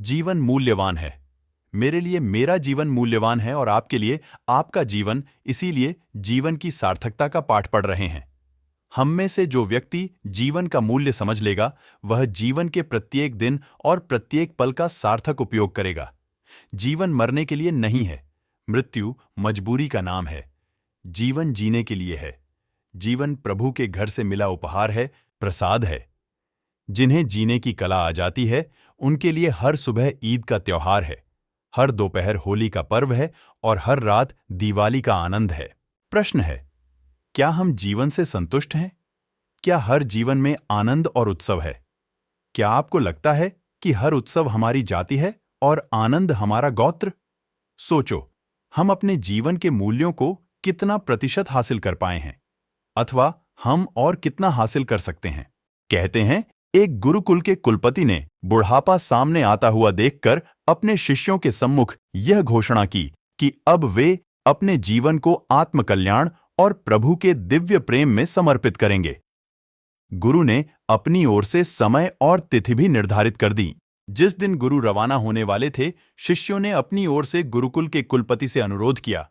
जीवन मूल्यवान है। मेरे लिए मेरा जीवन मूल्यवान है और आपके लिए आपका जीवन, इसीलिए जीवन की सार्थकता का पाठ पढ़ रहे हैं। हम में से जो व्यक्ति जीवन का मूल्य समझ लेगा, वह जीवन के प्रत्येक दिन और प्रत्येक पल का सार्थक उपयोग करेगा। जीवन मरने के लिए नहीं है, मृत्यु मजबूरी का नाम है। जीवन जीने के लिए है। जीवन प्रभु के घर से मिला उपहार है, प्रसाद है। जिन्हें जीने की कला आ जाती है, उनके लिए हर सुबह ईद का त्योहार है, हर दोपहर होली का पर्व है और हर रात दिवाली का आनंद है। प्रश्न है, क्या हम जीवन से संतुष्ट हैं? क्या हर जीवन में आनंद और उत्सव है? क्या आपको लगता है कि हर उत्सव हमारी जाति है और आनंद हमारा गोत्र? सोचो, हम अपने जीवन के मूल्यों को कितना प्रतिशत हासिल कर पाए हैं, अथवा हम और कितना हासिल कर सकते हैं। कहते हैं, एक गुरुकुल के कुलपति ने बुढ़ापा सामने आता हुआ देखकर अपने शिष्यों के सम्मुख यह घोषणा की कि अब वे अपने जीवन को आत्मकल्याण और प्रभु के दिव्य प्रेम में समर्पित करेंगे। गुरु ने अपनी ओर से समय और तिथि भी निर्धारित कर दी। जिस दिन गुरु रवाना होने वाले थे, शिष्यों ने अपनी ओर से गुरुकुल के कुलपति से अनुरोध किया,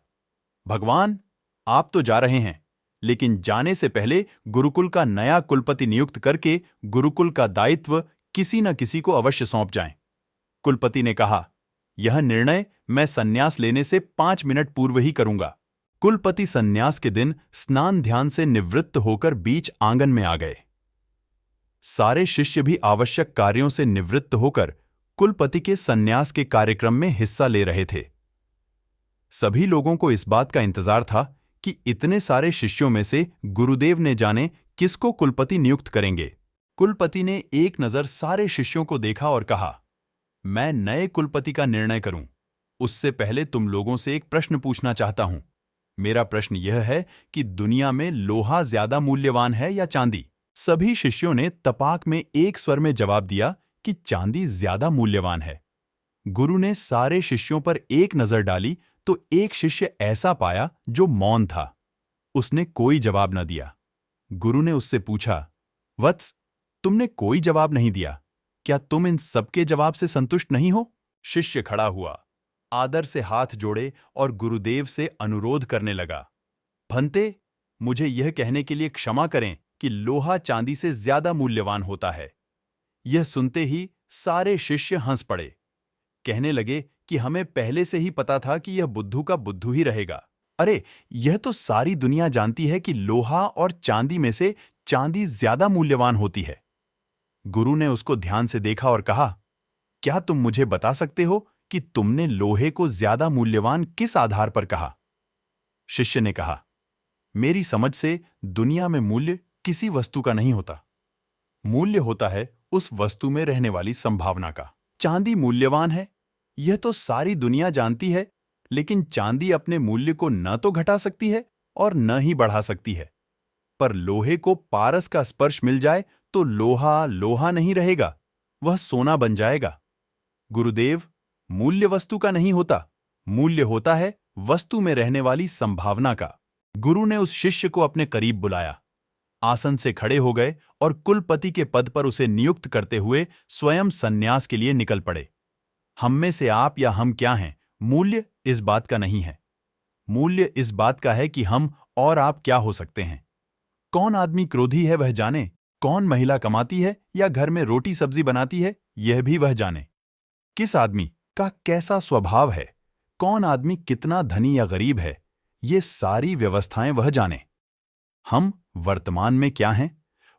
भगवान, आप तो जा रहे हैं, लेकिन जाने से पहले गुरुकुल का नया कुलपति नियुक्त करके गुरुकुल का दायित्व किसी न किसी को अवश्य सौंप जाएं। कुलपति ने कहा, यह निर्णय मैं संन्यास लेने से 5 मिनट पूर्व ही करूंगा। कुलपति संन्यास के दिन स्नान ध्यान से निवृत्त होकर बीच आंगन में आ गए। सारे शिष्य भी आवश्यक कार्यों से निवृत्त होकर कुलपति के संन्यास के कार्यक्रम में हिस्सा ले रहे थे। सभी लोगों को इस बात का इंतजार था कि इतने सारे शिष्यों में से गुरुदेव ने जाने किसको कुलपति नियुक्त करेंगे। कुलपति ने एक नजर सारे शिष्यों को देखा और कहा, मैं नए कुलपति का निर्णय करूं, उससे पहले तुम लोगों से एक प्रश्न पूछना चाहता हूं। मेरा प्रश्न यह है कि दुनिया में लोहा ज्यादा मूल्यवान है या चांदी? सभी शिष्यों ने तपाक में एक स्वर में जवाब दिया कि चांदी ज्यादा मूल्यवान है। गुरु ने सारे शिष्यों पर एक नजर डाली तो एक शिष्य ऐसा पाया जो मौन था। उसने कोई जवाब न दिया। गुरु ने उससे पूछा, वत्स, तुमने कोई जवाब नहीं दिया, क्या तुम इन सबके जवाब से संतुष्ट नहीं हो? शिष्य खड़ा हुआ, आदर से हाथ जोड़े और गुरुदेव से अनुरोध करने लगा, भंते, मुझे यह कहने के लिए क्षमा करें कि लोहा चांदी से ज्यादा मूल्यवान होता है। यह सुनते ही सारे शिष्य हंस पड़े। कहने लगे कि हमें पहले से ही पता था कि यह बुद्धू का बुद्धू ही रहेगा। अरे, यह तो सारी दुनिया जानती है कि लोहा और चांदी में से चांदी ज्यादा मूल्यवान होती है। गुरु ने उसको ध्यान से देखा और कहा, क्या तुम मुझे बता सकते हो कि तुमने लोहे को ज्यादा मूल्यवान किस आधार पर कहा? शिष्य ने कहा, मेरी समझ से दुनिया में मूल्य किसी वस्तु का नहीं होता। मूल्य होता है उस वस्तु में रहने वाली संभावना का। चांदी मूल्यवान है, यह तो सारी दुनिया जानती है, लेकिन चांदी अपने मूल्य को न तो घटा सकती है और न ही बढ़ा सकती है। पर लोहे को पारस का स्पर्श मिल जाए तो लोहा लोहा नहीं रहेगा, वह सोना बन जाएगा। गुरुदेव, मूल्य वस्तु का नहीं होता, मूल्य होता है वस्तु में रहने वाली संभावना का। गुरु ने उस शिष्य को अपने करीब बुलाया, आसन से खड़े हो गए और कुलपति के पद पर उसे नियुक्त करते हुए स्वयं संन्यास के लिए निकल पड़े। हम में से आप या हम क्या हैं, मूल्य इस बात का नहीं है। मूल्य इस बात का है कि हम और आप क्या हो सकते हैं। कौन आदमी क्रोधी है वह जाने, कौन महिला कमाती है या घर में रोटी सब्जी बनाती है यह भी वह जाने। किस आदमी का कैसा स्वभाव है, कौन आदमी कितना धनी या गरीब है, ये सारी व्यवस्थाएं वह जाने। हम वर्तमान में क्या हैं,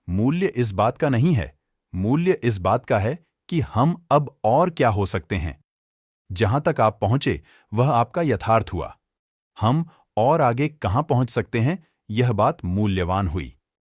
मूल्य इस बात का नहीं है। मूल्य इस बात का है कि हम अब और क्या हो सकते हैं। जहां तक आप पहुंचे वह आपका यथार्थ हुआ। हम और आगे कहां पहुंच सकते हैं, यह बात मूल्यवान हुई।